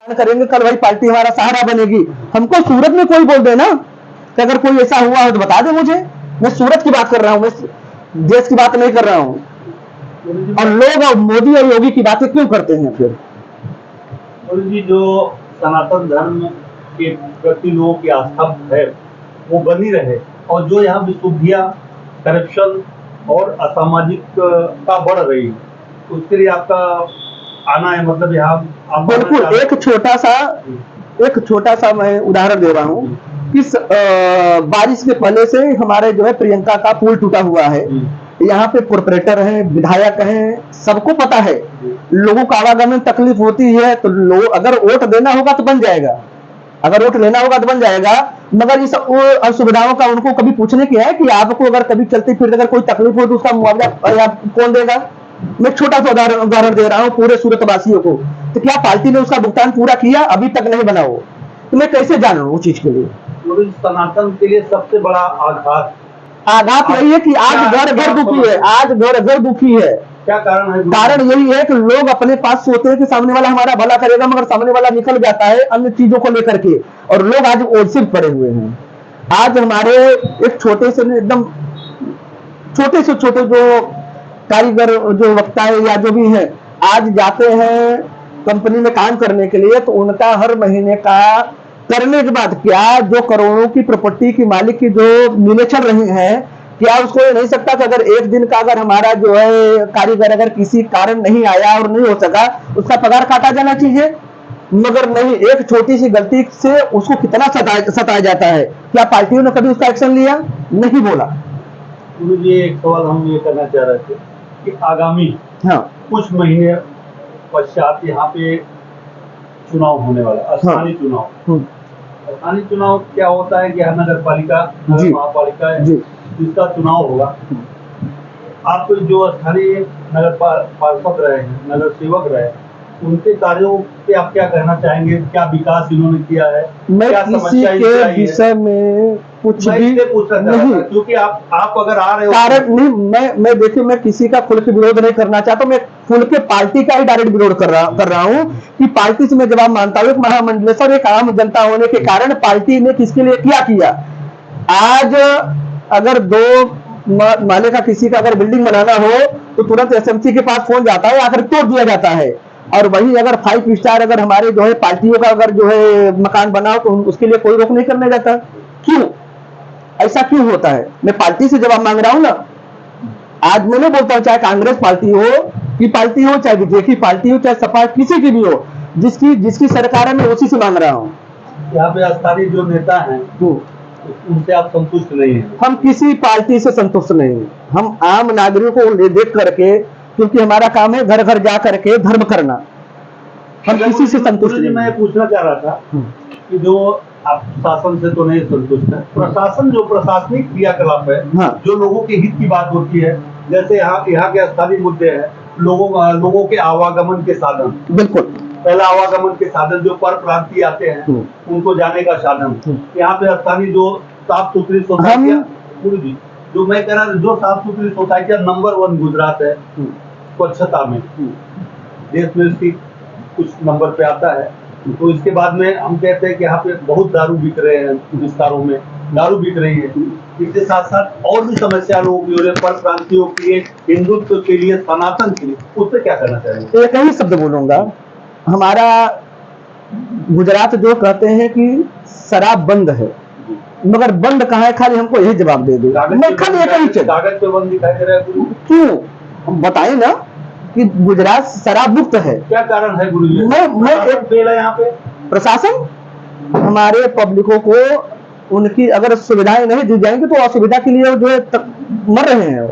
करेंगे, कल वही पार्टी हमारा सहारा बनेगी। हमको सूरत में कोई बोल दे ना कि अगर कोई ऐसा हुआ हो तो बता दे मुझे। मैं सूरत की बात कर रहा हूँ, मैं देश की बात नहीं कर रहा हूँ। और लोग मोदी और योगी की बातें क्यों करते हैं फिर? जी, जो सनातन धर्म के प्रति लोगों की आस्था है वो बनी रहे, और जो यहाँ विशुद्धियाँ, करप्शन और असामाजिकता बढ़ रही है, उसके लिए आपका आना है, मतलब यहाँ बिल्कुल। एक छोटा सा मैं उदाहरण दे रहा हूँ कि बारिश के पहले से हमारे जो है प्रियंका का पुल टूटा हुआ है। यहाँ पे कॉर्पोरेटर हैं, विधायक हैं, सबको पता है। लोगों को आवागमन में तकलीफ होती है, तो लोग अगर वोट देना होगा तो बन जाएगा, अगर वोट लेना होगा तो बन जाएगा। मगर इस असुविधाओं का उनको कभी पूछने की है कि आपको अगर कभी चलते फिरते अगर कोई तकलीफ हो तो उसका मुआवजा कौन देगा? मैं छोटा सा उदाहरण दे रहा हूँ पूरे सूरत वासियों को। तो क्या पार्टी ने उसका भुगतान पूरा किया? अभी तक नहीं बना वो। तो मैं कैसे जानूं उस चीज के लिए? सनातन के लिए सबसे बड़ा आघात यही है कि आज घर घर दुखी है, आज घर घर दुखी है। क्या कारण है? कारण यही है कि लोग अपने पास सोचते हैं कि सामने वाला हमारा भला करेगा, मगर सामने वाला निकल जाता है अन्य चीजों को लेकर के, और लोग आज ओझल पड़े हुए हैं। आज हमारे एक छोटे से एकदम छोटे से छोटे जो कारीगर, जो वक्ता है या जो भी है, आज जाते हैं कंपनी में काम करने के लिए, तो उनका हर महीने का करने के बाद क्या जो करोड़ों की प्रॉपर्टी की मालिक की जो मिले चल रही हैं, क्या उसको ये नहीं सकता कि अगर एक दिन का अगर हमारा जो है कारीगर अगर किसी कारण नहीं आया और नहीं हो सका, उसका पगार काटा जाना चाहिए? मगर नहीं, एक छोटी सी गलती से उसको कितना सताया जाता है। क्या पार्टियों ने कभी उसका एक्शन लिया? नहीं बोला। मुझे एक सवाल हम ये करना चाह रहे थे कि आगामी कुछ महीने पश्चात यहाँ पे चुनाव होने वाला, स्थानीय चुनाव। स्थानीय चुनाव क्या होता है कि यहाँ नगर पालिका, नगर महापालिका है, जिसका चुनाव होगा। आप जो स्थानीय नगर पार्षद रहे हैं, नगर सेवक रहे, उनके कार्यों पे आप क्या कहना चाहेंगे? क्या विकास इन्होंने किया है? मैं किसी के विषय में कुछ भी नहीं, क्योंकि आप अगर आ रहे हो कारण नहीं, मैं देखिए, मैं किसी का खुल के विरोध नहीं करना चाहता। मैं खुल के पार्टी का ही डायरेक्ट विरोध कर रहा हूँ कि पार्टी से मैं जवाब मानता हूँ। एक महामंडलेश्वर, एक आम जनता होने के कारण पार्टी ने किसके लिए क्या किया। आज अगर 2 माले का किसी का अगर बिल्डिंग बनाना हो तो तुरंत एसएमसी के पास फोन जाता है, आकर तोड़ दिया जाता है। और वही अगर 5 स्टार अगर हमारे जो है पार्टियों का अगर जो है मकान बना हो तो उसके लिए कोई रोक नहीं करने जाता। क्यों? ऐसा क्यों होता है? मैं पार्टी से जवाब मांग रहा हूं ना। आज मैं नहीं बोलता हूं चाहे कांग्रेस पार्टी हो की पार्टी हो, चाहे बीजेपी पार्टी हो, चाहे सपा, किसी की भी हो, जिसकी सरकार है मैं उसी से मांग रहा हूँ। यहाँ पे स्थानीय जो नेता हैं उनसे आप संतुष्ट नहीं हैं? हम किसी पार्टी से संतुष्ट नहीं हैं। हम आम नागरिकों को देख करके, क्योंकि हमारा काम है घर घर जा करके धर्म करना, हम किसी से संतुष्ट नहीं। मैं पूछना चाह रहा था कि जो आप शासन से तो नहीं संतुष्ट है, प्रशासन जो प्रशासनिक क्रियाकलाप है, जो लोगों के हित की बात होती है, जैसे यहाँ के स्थानीय मुद्दे हैं, लोगों के आवागमन के साधन, बिल्कुल पहला आवागमन के साधन जो पर प्रांतीय आते हैं उनको जाने का साधन, यहाँ पे स्थानीय जो साफ सुथरी सोसाइटियाँ, जो मैं कह रहा हूँ जो साफ सुथरी सोसाइटियाँ नंबर 1 गुजरात है स्वच्छता में, देश में इसकी कुछ नंबर पे आता है। तो इसके बाद में हम कहते हैं कि यहाँ पे बहुत दारू बिक रहे हैं, विस्तारों में दारू बिक रही है। इसके साथ साथ और भी समस्या लोगों की हो रही है, पर प्रांतियों के लिए, हिंदुत्व के लिए, सनातन के लिए, उस पर क्या करना चाहेंगे? एक ही शब्द बोलूंगा, हमारा गुजरात जो कहते हैं कि शराब बंद है, मगर बंद कहाँ है? खाली हमको यही जवाब दे दो। मैं खाली एक ही कागज पे बंद दिखाई दे रहा है। क्यों? हम बताए ना कि गुजरात शराब मुक्त है। क्या कारण है गुरु जी? मैं एक फेल है यहाँ पे प्रशासन। हमारे पब्लिकों को उनकी अगर सुविधाएं नहीं दी जाएंगी तो असुविधा के लिए जो है मर रहे हैं।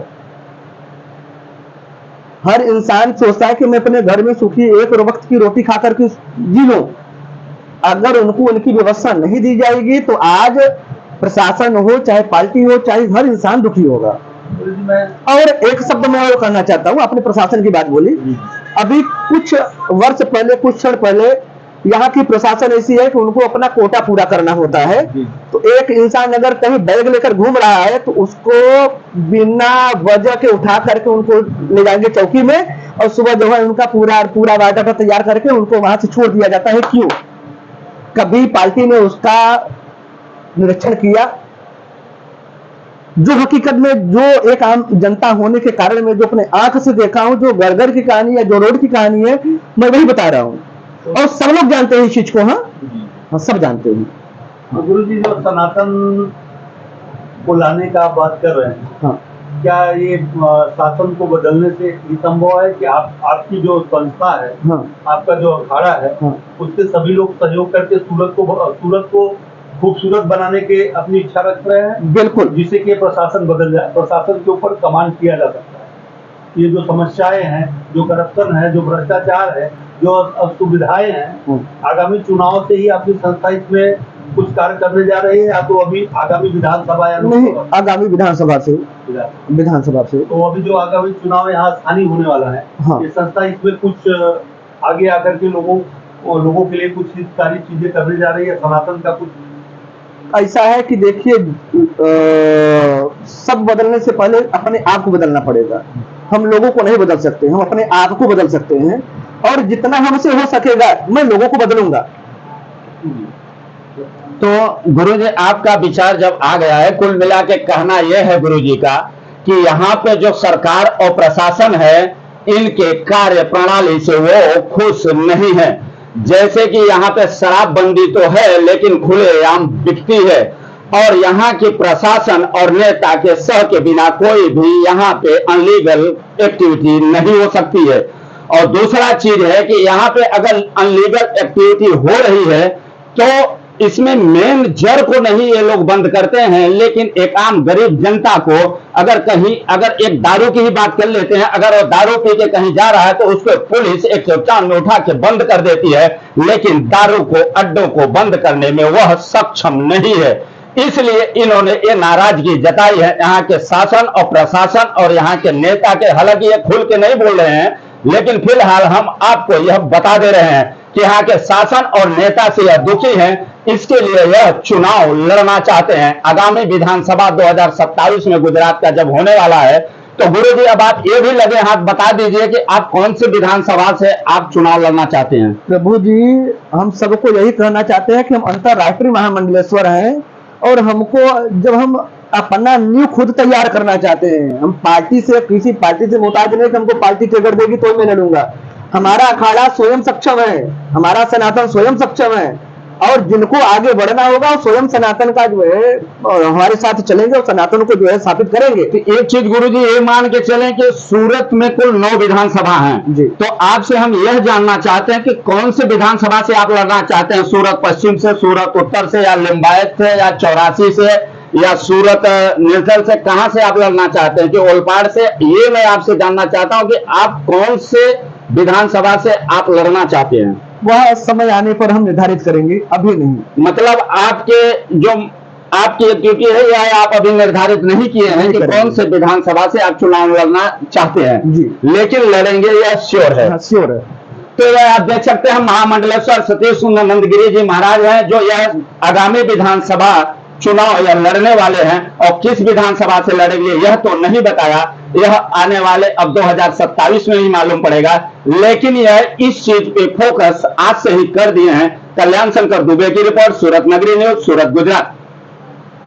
हर इंसान सोचता है कि मैं अपने घर में सुखी एक वक्त की रोटी खाकर के जी लूं। अगर उनको उनकी व्यवस्था नहीं दी जाएगी तो आज प्रशासन हो, चाहे पार्टी हो, चाहे हर इंसान दुखी होगा। और एक शब्द मैं और कहना चाहता हूँ, आपने प्रशासन की बात बोली, अभी कुछ वर्ष पहले, कुछ क्षण पहले यहाँ की प्रशासन ऐसी है कि उनको अपना कोटा पूरा करना होता है। तो एक इंसान अगर कहीं बैग लेकर घूम रहा है तो उसको बिना वजह के उठा करके उनको ले जाएंगे चौकी में, और सुबह जो है उनका पूरा बायोडाटा तैयार करके उनको वहां से छोड़ दिया जाता है। क्यों? कभी पार्टी ने उसका निरीक्षण किया? जो हकीकत में जो एक आम जनता होने के कारण में जो अपने आंख से देखा हूं, जो गड़गड़ की कहानी है, जो रोड की कहानी है, मैं वही बता रहा हूं और सब लोग जानते हैं इस चीज को। हाँ, सब जानते हैं। तो गुरु जी, जो सनातन को लाने का आप बात कर रहे हैं, हाँ, क्या ये शासन को बदलने से ये संभव है कि आपकी जो संस्था है, हाँ, आपका जो अखाड़ा है, हाँ, उससे सभी लोग सहयोग करके सूरत को खूबसूरत बनाने के अपनी इच्छा रख रहे हैं? बिल्कुल, जिससे कि प्रशासन बदल जाए, प्रशासन के ऊपर कमांड किया जा सकता है। ये जो समस्याएं हैं, जो करप्शन है, जो भ्रष्टाचार है, जो असुविधाएं हैं, आगामी चुनाव से ही आपकी संस्था इसमें कुछ कार्य करने जा रही है, या तो अभी आगामी विधानसभा या नहीं, आगामी विधानसभा से, विधानसभा से। तो अभी जो आगामी चुनाव यहाँ स्थानीय होने वाला है, हाँ, ये संस्था इसमें कुछ आगे आकर के लोगों के लिए कुछ सारी चीजें करने जा रही है, सनातन का कुछ ऐसा है कि देखिए, सब बदलने से पहले अपने आप को बदलना पड़ेगा। हम लोगों को नहीं बदल सकते, हम अपने आप को बदल सकते हैं, और जितना हमसे हो सकेगा मैं लोगों को बदलूंगा। तो गुरुजी, आपका विचार जब आ गया है, कुल मिला के कहना यह है गुरुजी का कि यहाँ पे जो सरकार और प्रशासन है, इनके कार्य प्रणाली से वो खुश नहीं है। जैसे कि यहाँ पे शराबबंदी तो है, लेकिन खुलेआम बिकती है, और यहाँ की प्रशासन और नेता के सह के बिना कोई भी यहाँ पे अनलीगल एक्टिविटी नहीं हो सकती है। और दूसरा चीज है कि यहाँ पे अगर अनलीगल एक्टिविटी हो रही है तो इसमें मेन जड़ को नहीं ये लोग बंद करते हैं, लेकिन एक आम गरीब जनता को अगर एक दारू की ही बात कर लेते हैं, अगर वो दारू पी के कहीं जा रहा है तो उसको पुलिस 104 में उठा के बंद कर देती है, लेकिन दारू को, अड्डों को बंद करने में वह सक्षम नहीं है। इसलिए इन्होंने ये नाराजगी जताई है यहाँ के शासन और प्रशासन और यहाँ के नेता के। हालांकि ये खुल के नहीं बोल रहे हैं, लेकिन फिलहाल हम आपको यह बता दे रहे हैं कि यहाँ के शासन और नेता से यह दुखी हैं, इसके लिए यह चुनाव लड़ना चाहते हैं। आगामी विधानसभा 2027 में गुजरात का जब होने वाला है, तो गुरुजी अब आप ये भी लगे हाथ बता दीजिए कि आप कौन सी विधानसभा से आप चुनाव लड़ना चाहते हैं। प्रभु जी, हम सबको यही कहना चाहते हैं कि हम अंतरराष्ट्रीय महामंडलेश्वर हैं, और हमको जब हम अपना न्यू खुद तैयार करना चाहते हैं, हम पार्टी से, किसी पार्टी से मोहताज नहीं कि हमको पार्टी टिकट देगी तो मैं लड़ूंगा। हमारा अखाड़ा स्वयं सक्षम है, हमारा सनातन स्वयं सक्षम है, और जिनको आगे बढ़ना होगा वो स्वयं सनातन का जो है हमारे साथ चलेंगे और सनातन को जो है स्थापित करेंगे। तो एक चीज गुरुजी ये मान के चलें कि सूरत में कुल 9 विधानसभा हैं जी। तो आपसे हम यह जानना चाहते हैं कि कौन से विधानसभा से आप लड़ना चाहते हैं? सूरत पश्चिम से, सूरत उत्तर से, या लिंबायत से, या 84 से, या सूरत निर्जल से? कहां से आप लड़ना चाहते हैं? कि ओलपाड़ से? ये मैं आपसे जानना चाहता हूं कि आप कौन से विधानसभा से आप लड़ना चाहते हैं। वह समय आने पर हम निर्धारित करेंगे, अभी नहीं। मतलब आपकी ड्यूटी है या आप अभी निर्धारित नहीं किए हैं कि कौन से विधानसभा से आप चुनाव लड़ना चाहते हैं जी, लेकिन लड़ेंगे यह श्योर है? हाँ, श्योर है। तो आप देख सकते हैं महामंडलेश्वर सतीश सुंदर नंदगिरी जी महाराज हैं, जो यह आगामी विधानसभा चुनाव या लड़ने वाले हैं, और किस विधानसभा से लड़ेंगे यह तो नहीं बताया, यह आने वाले अब 2027 में ही मालूम पड़ेगा। लेकिन यह इस चीज पे फोकस आज से ही कर दिए हैं। कल्याण शंकर दुबे की रिपोर्ट, सूरत नगरी न्यूज, सूरत, गुजरात।